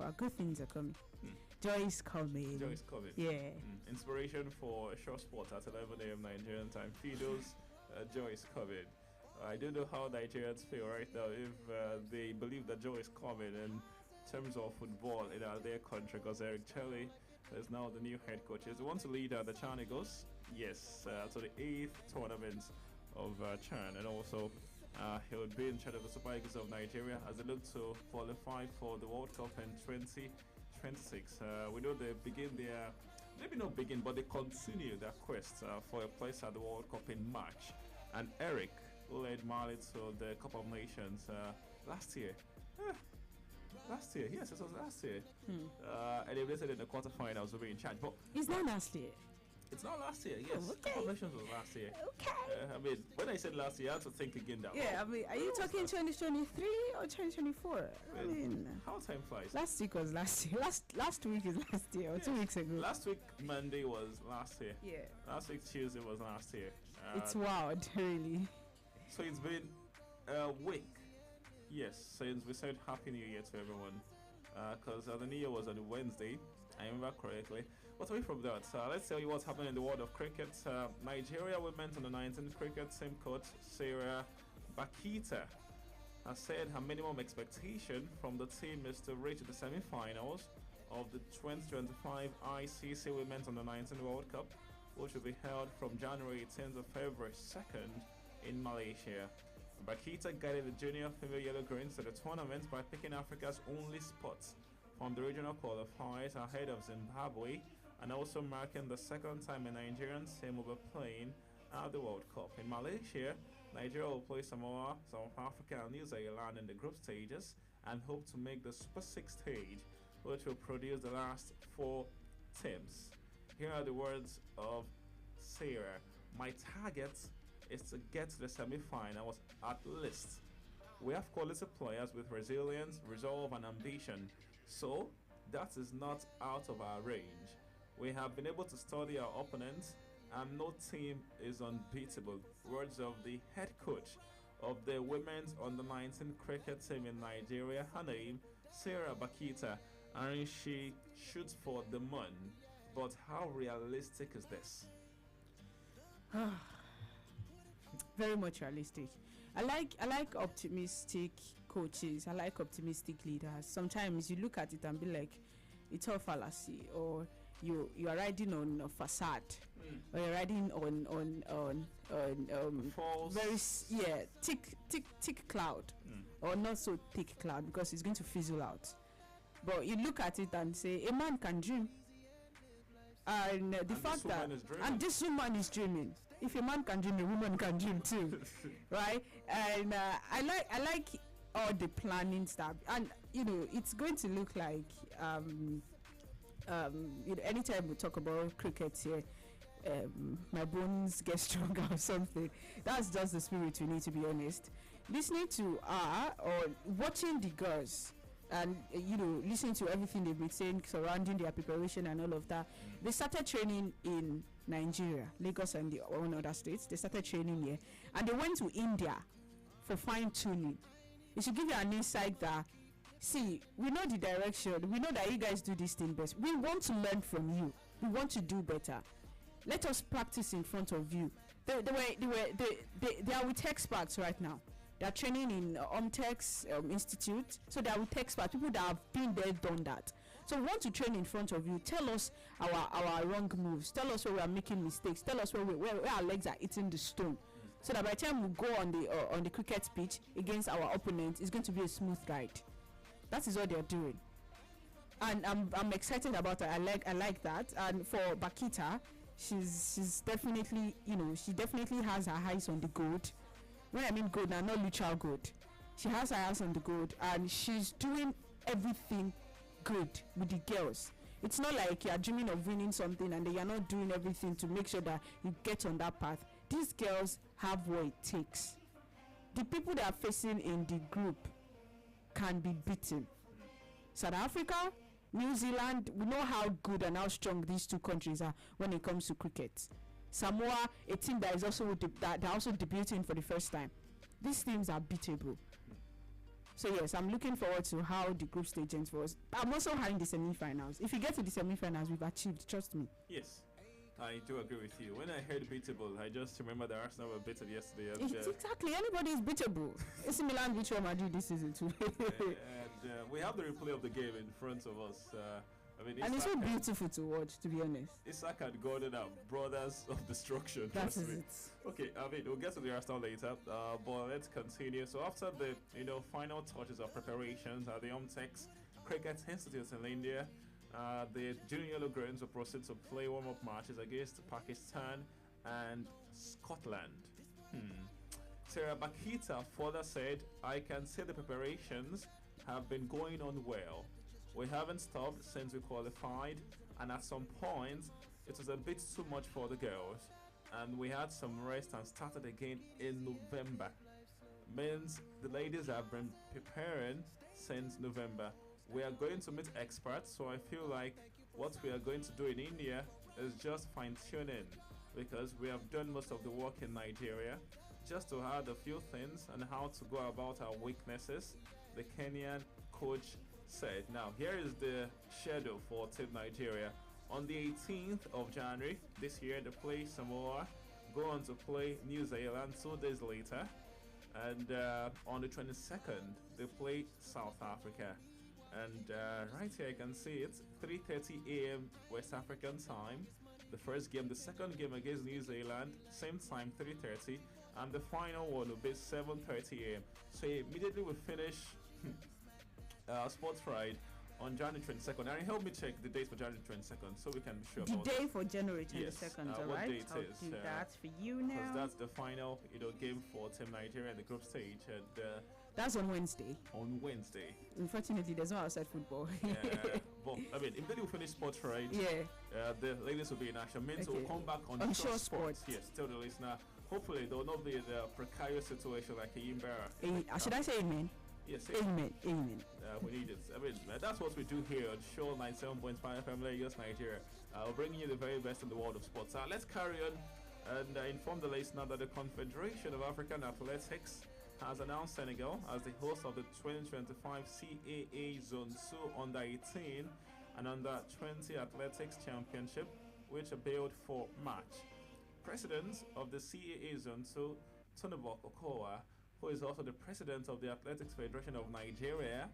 far. Good things are coming. Joy is coming. Joy is coming. Yeah. Inspiration for short sport at 11 a.m. Nigerian time. Fido's joy is coming. I don't know how Nigerians feel right now if they believe that joy is coming in terms of football in their country, because Eric Chelle is now the new head coach. He wants to lead the Chan Eagles, yes, to the 8th tournament of Chan, and also he would be in charge of the Super Eagles of Nigeria as they look to qualify for the World Cup in 2026. We know they begin their, maybe not begin, but they continue their quest for a place at the World Cup in March. And Eric led Mali to the Cup of Nations last year. Last year, yes, it was last year. And they visited in the quarterfinals to be in charge. But it's not last year. It's not last year, yes. Okay. Cup of Nations was last year. Okay. I mean, when I said last year, I had to think again now. Yeah, I mean, are you talking 2023 or 2024? I mean, how time flies. Last week was last year. Last week is last year, or 2 weeks ago. Last week Monday was last year. Yeah. Last week Tuesday was last year. It's wild, really. So it's been a week. Yes, since we said Happy New Year to everyone, because the New Year was on Wednesday, I remember correctly. But away from that, let's tell you what's happening in the world of cricket. Nigeria women's under 19 cricket team coach Sarah Bakita has said her minimum expectation from the team is to reach the semi-finals of the 2025 ICC Women's under 19 World Cup, which will be held from January 18th to February 2nd in Malaysia. Bakita guided the junior female Yellow Greens to the tournament by picking Africa's only spots from the regional qualifiers ahead of Zimbabwe, and also marking the second time a Nigerian team will be playing at the World Cup. In Malaysia, Nigeria will play Samoa, South Africa and New Zealand in the group stages and hope to make the Super 6 stage, which will produce the last 4 teams. Here are the words of Sarah. My target is to get to the semi-finals at least. We have quality players with resilience, resolve and ambition, so that is not out of our range. We have been able to study our opponents and no team is unbeatable. Words of the head coach of the women's under 19 cricket team in Nigeria, her name Sarah Bakita, and she shoots for the moon. But how realistic is this? Very much realistic. I like optimistic coaches. I like optimistic leaders. Sometimes you look at it and be like, it's all fallacy, or you are riding on a facade, or you're riding on false, very thick cloud, or not so thick cloud, because it's going to fizzle out. But you look at it and say, a man can dream, and the fact that this woman is dreaming. If a man can dream, a woman can dream too, right? And I like all the planning stuff, and it's going to look like anytime we talk about cricket here, my bones get stronger or something. That's just the spirit we need, to be honest. Listening to or watching the girls, and listening to everything they've been saying surrounding their preparation and all of that. They started training in Nigeria, Lagos and the one other states. They started training here, and they went to India for fine tuning. It should give you an insight that, see, we know the direction, we know that you guys do this thing best. We want to learn from you. We want to do better. Let us practice in front of you. They are with experts right now. They are training in Omtex Institute, so they are with experts, people that have been there, done that. So we want to train in front of you. Tell us our wrong moves. Tell us where we are making mistakes. Tell us where our legs are hitting the stone, so that by the time we go on the cricket pitch against our opponent, it's going to be a smooth ride. That is what they are doing, and I'm excited about it. I like that. And for Bakita, she's definitely she definitely has her eyes on the gold. When I mean gold, now not literal gold. She has her eyes on the gold, and she's doing everything good with the girls. It's not like you are dreaming of winning something and then you're not doing everything to make sure that you get on that path. These girls have what it takes. The people they are facing in the group can be beaten. South Africa, New Zealand, we know how good and how strong these two countries are when it comes to cricket. Samoa, a team that is also they're also debuting for the first time. These teams are beatable. So yes, I'm looking forward to how the group stage ends for us. I'm also having the semi-finals. If you get to the semi-finals, we've achieved. Trust me. Yes, I do agree with you. When I heard beatable, I just remember that Arsenal were beaten yesterday. And, Exactly. Anybody is beatable. AC Milan beat Real Madrid this season too. and we have the replay of the game in front of us. And it's so beautiful to watch, to be honest. Isaac and Gordon are brothers of destruction. That is it. Okay, we'll get to the Arsenal later, but let's continue. So after the final touches of preparations at the Omtex Cricket Institute in India, the Junior Yellow Grins will proceed to play warm-up matches against Pakistan and Scotland. Sarah Bakita further said, "I can say the preparations have been going on well. We haven't stopped since we qualified, and at some point it was a bit too much for the girls, and we had some rest and started again in November. Means the ladies have been preparing since November. We are going to meet experts, so I feel like what we are going to do in India is just fine-tuning, because we have done most of the work in Nigeria, just to add a few things on how to go about our weaknesses," the Kenyan coach said. Now, here is the schedule for Team Nigeria. On the 18th of January this year, they play Samoa, go on to play New Zealand 2 days later, and on the 22nd, they play South Africa. And right here, I can see it's 3:30 a.m. West African time. The first game, the second game against New Zealand, same time, 3:30, and the final one will be 7:30 a.m. So immediately we finish Sports Ride on January 22nd. And help me check the date for January 22nd so we can be sure the about day for January 22nd, yes, all what right? date I'll is, do that for you now. Because that's the final game for Team Nigeria in the group stage. And that's on Wednesday. On Wednesday. Unfortunately, there's no outside football. But immediately we finish Sports Ride, the ladies will be in action. Means we'll come back on Shore Sports. Yes, tell the listener. Hopefully, there will not be the precarious situation like a Yimbera. Should I say amen? Yes, amen. We need it. That's what we do here on Show 97.5 FM Lagos, Nigeria. We're bringing you the very best in the world of sports. Let's carry on and inform the listener that the Confederation of African Athletics has announced Senegal as the host of the 2025 CAA Zone 2 Under 18 and Under 20 Athletics Championship, which are billed for March. President of the CAA Zone 2, Tonobok Okowa, who is also the president of the Athletics Federation of Nigeria,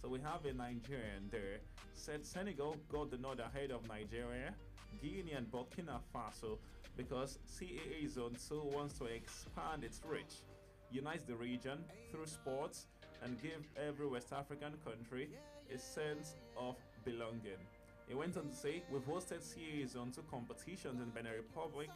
so we have a Nigerian there, said Senegal got the nod ahead of Nigeria, Guinea and Burkina Faso because CAA Zone 2 wants to expand its reach, unite the region through sports, and give every West African country a sense of belonging. He went on to say, "We've hosted CAA Zone 2 competitions in Benin Republic,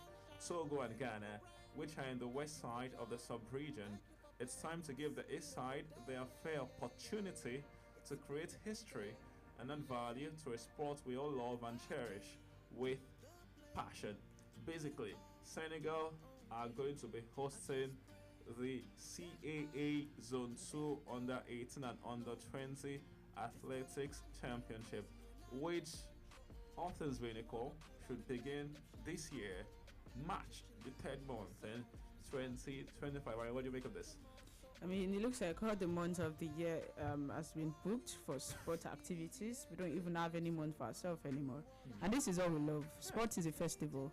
Togo and Ghana, which are in the west side of the sub-region. It's time to give the east side their fair opportunity to create history and add value to a sport we all love and cherish with passion." Basically, Senegal are going to be hosting the CAA Zone 2 Under 18 and Under 20 Athletics Championship, which, all things being equal, should begin this year, March, the third month in 2025. What do you make of this? It looks like all the months of the year has been booked for sport activities. We don't even have any month for ourselves anymore. And this is all we love. Sport is a festival,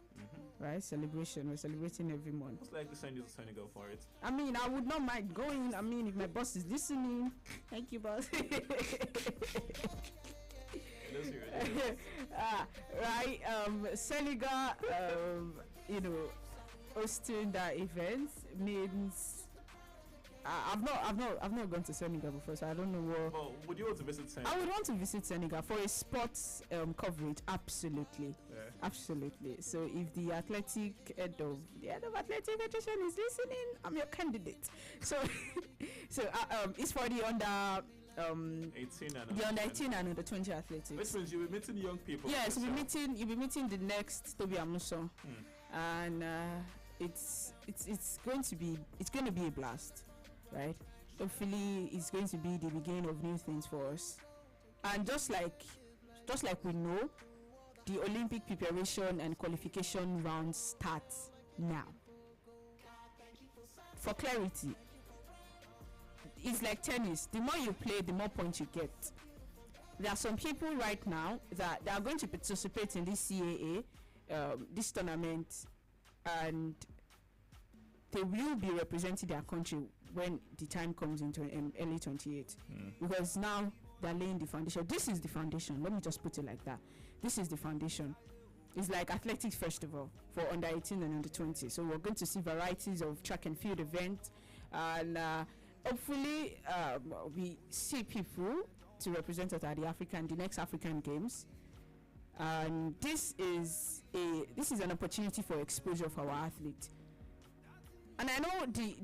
right? Celebration. We're celebrating every month. Most likely send you to Senegal for it. I would not mind going. If my boss is listening, thank you, boss. Right. Senegal, hosting that event means. I've not gone to Senegal before, so I don't know what. Well, would you want to visit Senegal? I would want to visit Senegal for a sports coverage. Absolutely, absolutely. So if the head of Athletic Federation is listening, I'm your candidate. So, it's for the under 18 and the under 18 and under 20 athletics. Which means you'll be meeting young people. Yes, you'll be meeting the next Toby Amuson, and it's going to be a blast. Right, hopefully it's going to be the beginning of new things for us. And just like we know, the Olympic preparation and qualification round starts now. For clarity, it's like tennis. The more you play, the more points you get. There are some people right now that they are going to participate in this CAA, this tournament, and they will be representing their country when the time comes into early 28. Because now they're laying the foundation. This is the foundation. Let me just put it like that. This is the foundation. It's like athletics festival for under 18 and under 20. So we're going to see varieties of track and field events, and hopefully we see people to represent us at the next African Games. And this is an opportunity for exposure for our athletes. And I know the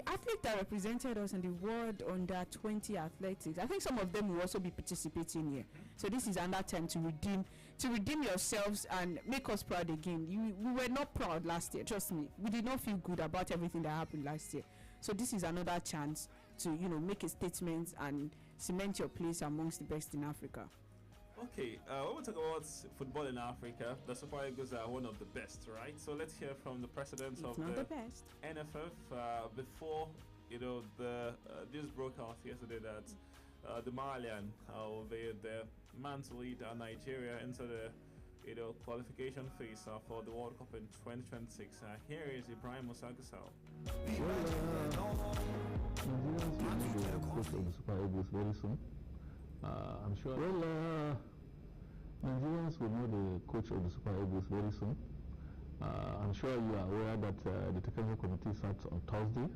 athlete that represented us in the World Under 20 Athletics, I think some of them will also be participating here. So this is another time to redeem yourselves and make us proud again. We were not proud last year, trust me. We did not feel good about everything that happened last year. So this is another chance to make a statement and cement your place amongst the best in Africa. Okay, when we talk about football in Africa, the Super Eagles are one of the best, right? So let's hear from the president of the best. NFF before the news broke out yesterday that the Malian will be the man to lead Nigeria into the qualification phase for the World Cup in 2026. Here is Ibrahim Musagasao. Nigerians will know the coach of the Super Eagles very soon. I'm sure. Nigerians will know the coach of the Super Eagles very soon. I'm sure you are aware that the technical committee sat on Thursday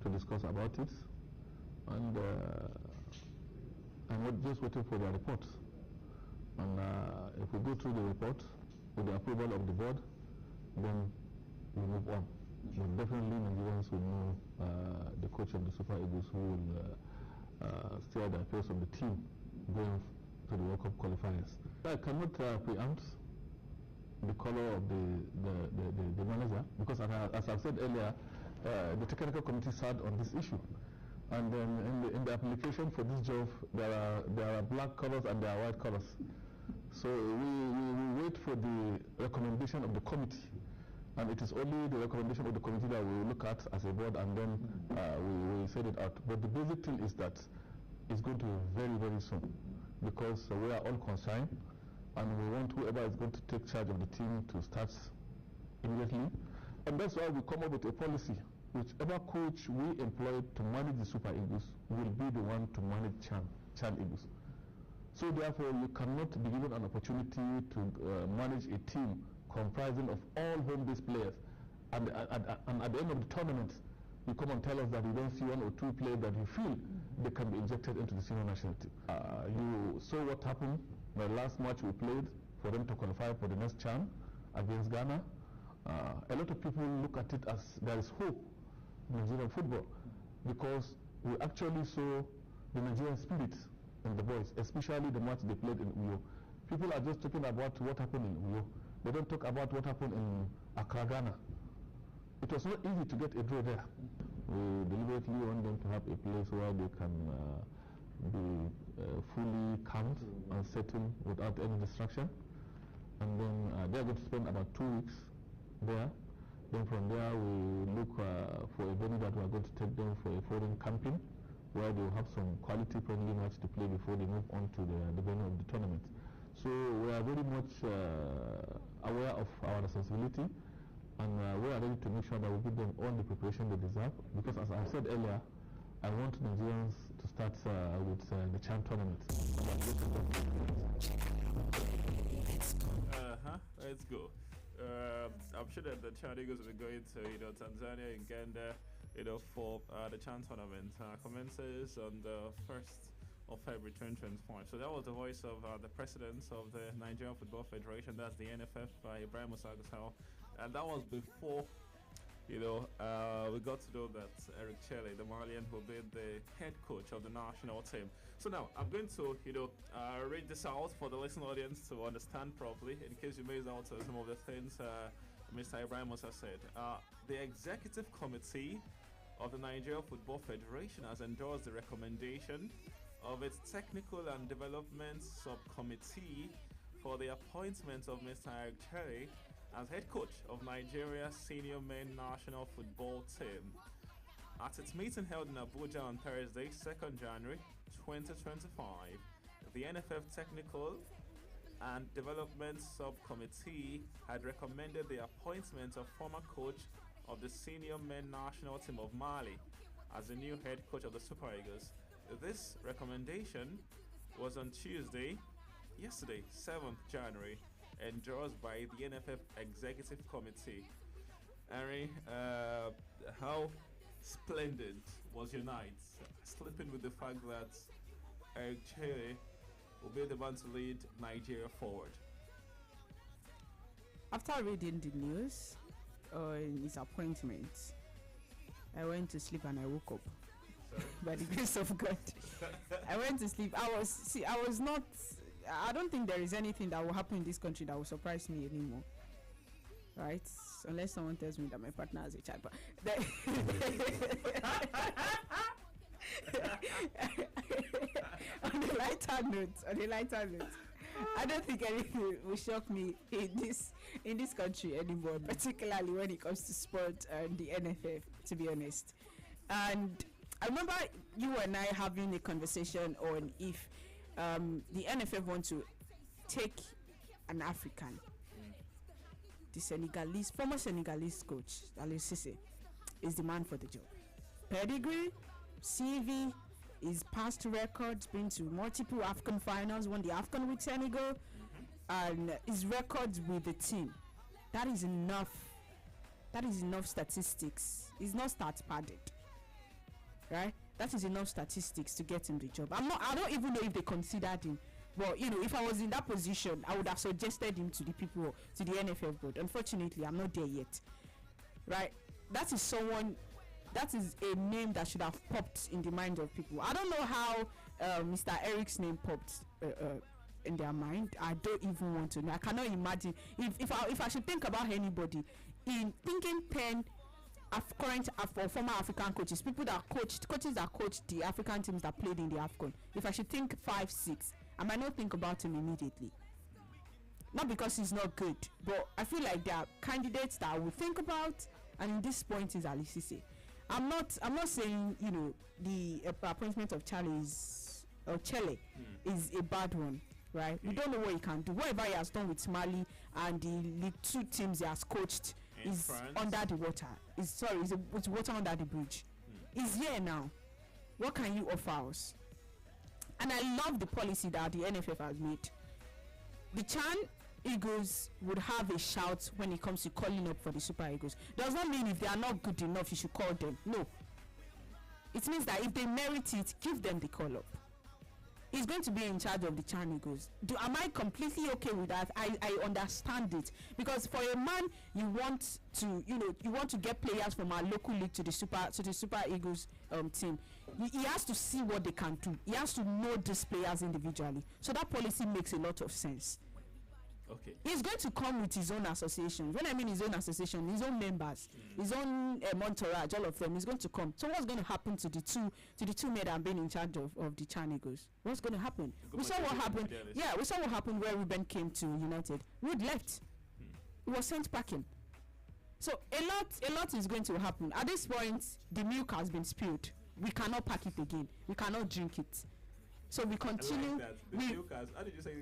to discuss about it, and I'm just waiting for their report. And if we go through the report with the approval of the board, then we move on. But definitely Nigerians will know the coach of the Super Eagles who will steer the affairs of the team going to the World Cup qualifiers. I cannot preempt the color of the manager because, as I've said earlier, the technical committee sat on this issue, and then in the application for this job there are black colors and there are white colors. So we wait for the recommendation of the committee, and it is only the recommendation of the committee that we look at as a board, and then we set it out. But the basic thing is that it's going to be very, very soon, because we are all concerned, and we want whoever is going to take charge of the team to start immediately. And that's why we come up with a policy. Whichever coach we employ to manage the Super Eagles will be the one to manage Child Eagles. So therefore, you cannot be given an opportunity to manage a team comprising of all home-based players, and at the end of the tournament, you come and tell us that you don't see one or two players that you feel they can be injected into the senior national team. You saw what happened the last match we played for them to qualify for the next CHAN against Ghana. A lot of people look at it as there is hope in Nigerian football, because we actually saw the Nigerian spirit in the boys, especially the match they played in Uyo. People are just talking about what happened in Uyo. They don't talk about what happened in Accra, Ghana. It was not easy to get a draw there. We deliberately want them to have a place where they can be fully calm and settled without any distraction. And then they're going to spend about 2 weeks there. Then from there we look for a venue that we are going to take them for a foreign camping, where they will have some quality friendly match to play before they move on to the venue of the tournament. So we are very much aware of our responsibility, and we are ready to make sure that we give them all the preparation they deserve, because as I said earlier, I want Nigerians to start with the CHAN tournament. Let's go. I'm sure that the CHAN Eagles will be going to Tanzania and Uganda for the CHAN tournament. Commences on the 1st of February 2025. So that was the voice of the president of the Nigerian Football Federation, that's the NFF, Ibrahim Musagasao. And that was before we got to know that Eric Chelle, the Malian, will be the head coach of the national team. So now I'm going to read this out for the listening audience to understand properly, in case you missed out some of the things Mr. Ibrahim Musa said. The executive committee of the Nigeria Football Federation has endorsed the recommendation of its technical and development subcommittee for the appointment of Mr. Eric Chelle as head coach of Nigeria's senior men national football team. At its meeting held in Abuja on Thursday, 2nd January 2025, the NFF Technical and Development Subcommittee had recommended the appointment of former coach of the senior men national team of Mali as the new head coach of the Super Eagles. This recommendation was on yesterday, 7th January, endorsed by the NFF Executive Committee. Harry, how splendid was your night, sleeping with the fact that Eric Chele will be the one to lead Nigeria forward? After reading the news on his appointment, I went to sleep and I woke up. Sorry? By the grace of God. I went to sleep. I don't think there is anything that will happen in this country that will surprise me anymore. Right? Unless someone tells me that my partner has a child. But on a lighter note, I don't think anything will shock me in this country anymore, particularly when it comes to sport and the NFF, to be honest. And I remember you and I having a conversation on if the NFF want to take an African. The former Senegalese coach, Aliou Cissé, is the man for the job. Pedigree, CV, his past records, been to multiple African finals, won the African with Senegal, and his records with the team. That is enough. That is enough statistics. It's not stat padded, right? That is enough statistics to get him the job. I don't even know if they considered him. But if I was in that position, I would have suggested him to the people, to the NFF board. Unfortunately, I'm not there yet. Right? That is a name that should have popped in the mind of people. I don't know how Mr. Eric's name popped in their mind. I don't even want to know. I cannot imagine. If I should think about anybody, in thinking 10 current or former African coaches, coaches that coached the African teams that played in the AFCON, if I should think 5, 6, I might not think about him immediately. Not because he's not good, but I feel like there are candidates that I will think about, and in this point is Aliou Cissé. I'm not saying the appointment of Chele is a bad one, right? We don't know what he can do. Whatever he has done with Mali and the League 2 teams he has coached is France. Under the water. It's water under the bridge. He's here now. What can you offer us? And I love the policy that the NFF has made. The Chan Eagles would have a shout when it comes to calling up for the Super Eagles. Does not mean if they are not good enough, you should call them. No. It means that if they merit it, give them the call up. He's going to be in charge of the Chan Eagles. Am I completely okay with that? I understand it, because for a man, you want to get players from our local league to the Super Eagles team. He has to see what they can do. He has to know these players individually. So that policy makes a lot of sense. Okay. He's going to come with his own association. When I mean his own association, his own members, his own entourage, all of them. He's going to come. So what's going to happen to the two men that have been in charge of the Chan Eagles? What's going to happen? We saw what happened. Yeah, we saw what happened where Ruben came to United. Wood left. He was sent packing. So a lot is going to happen. At this point, the milk has been spilled. We cannot pack it again. We cannot drink it. So we continue. I like that. How did you say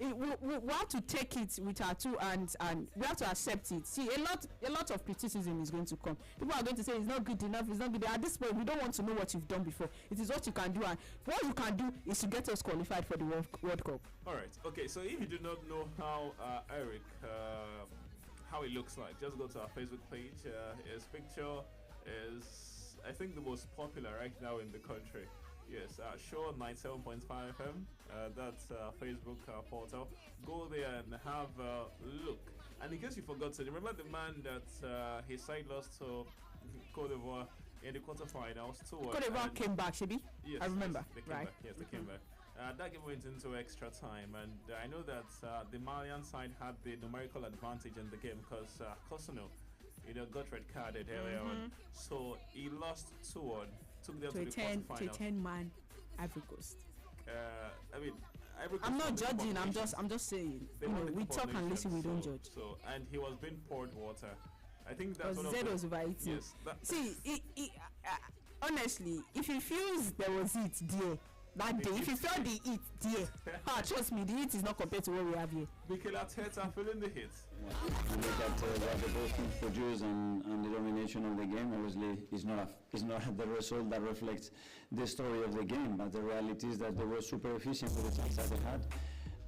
we have to take it with our two hands, and we have to accept it. See, a lot of criticism is going to come. People are going to say it's not good enough, it's not good. At this point, we don't want to know what you've done before. It is what you can do, and what you can do is to get us qualified for the World Cup. All right. Okay. So if you do not know how Eric, how he looks like, just go to our Facebook page. His picture is, I think, the most popular right now in the country. Yes, Show 97.5 FM. That's Facebook portal. Go there and have a look. And in case you forgot to remember the man that his side lost to Cote d'Ivoire in the quarterfinals. Cote d'Ivoire came back, Shibi? Yes, I remember. Yes, they came back. Yes, they came back. That game went into extra time, and I know that the Malian side had the numerical advantage in the game because Cotonou, got red carded earlier on. So he lost 2-1. Took them to the quarterfinals. To a 10-man Ivory Coast. Ivory Coast, I'm not judging. I'm just saying. We talk and listen. We don't judge. So, and he was being poured water. I think that's because one of Z the, was overeating. yes. See, honestly, if he feels there was it there that day, if you felt the heat there, trust me, the heat is not compared to what we have here. Mikel Arteta feeling the hit. You look at what the both teams produce and the domination of the game. Obviously, it's not the result that reflects the story of the game, but the reality is that they were super efficient with the chance that they had,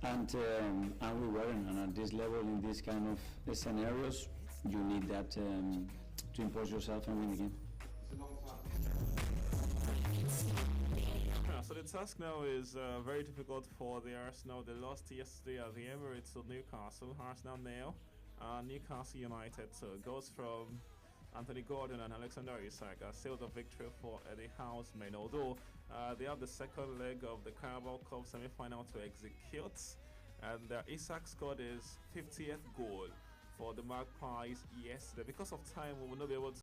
and we weren't. And at this level, in these kind of scenarios, you need that to impose yourself and win the game. So the task now is very difficult for the Arsenal. They lost yesterday at the Emirates to Newcastle. Arsenal now, Newcastle United. So it goes from Anthony Gordon and Alexander Isak. Sealed a victory for the Housemen. Although they have the second leg of the Carabao Cup semi-final to execute. And Isak scored his 50th goal for the Magpies yesterday. Because of time, we will not be able to